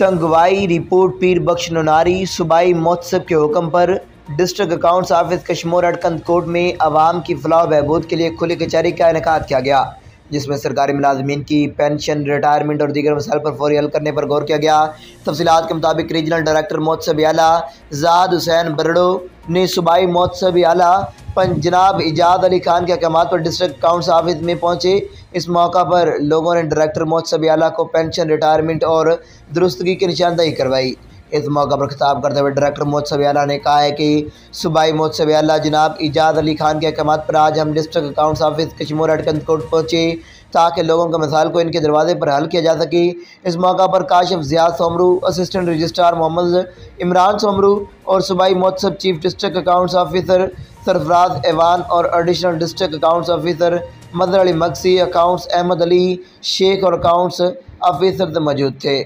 तंगवाई report पीर बख्श ननारी सूबाई महोत्सव के हुक्म पर डिस्ट्रिक्ट अकाउंट्स ऑफिस कशमोर अटकंद कोर्ट में अवाम की फलाह बहबूद के लिए खुली कचहरी का इनेकाद किया गया, जिसमें सरकारी मुलाजमीन की पेंशन, रिटायरमेंट और दीगर मसाइल पर फौरी हल करने पर गौर किया गया। तफसीलात के मुताबिक रीजनल डायरेक्टर महोत्सव आला ज़ाद हुसैन बरड़ो ने सूबाई महोत्सव आला जनाब इजाद अली खान के अहकाम पर डिस्ट्रिक्ट अकाउंट्स ऑफिस में पहुंचे। इस मौका पर लोगों ने डायरेक्टर महोत्सव आला को पेंशन, रिटायरमेंट और दुरुस्तगी की निशानदही करवाई। इस मौका पर खिताब करते हुए डायरेक्टर महोत्सव आला ने कहा है कि सूबाई महोत्सव आला जनाब इजाद अली खान के अहकाम पर आज हम डिस्ट्रिक्ट अकाउंट्स ऑफिस कशमोर अटकंद कोर्ट पहुँचे ताकि लोगों के मसाइल को इनके दरवाजे पर हल किया जा सके। इस मौका पर काशिफ ज़ियाद सोमरू, असिस्टेंट रजिस्ट्रार मोहम्मद इमरान सोमरू और सूबाई महोत्सव chief district accounts officer Sarfaraz Awan और additional district accounts officer Madar Ali Maksi, accounts Ahmed Ali Shaikh और अकाउंट्स ऑफिसर मौजूद थे।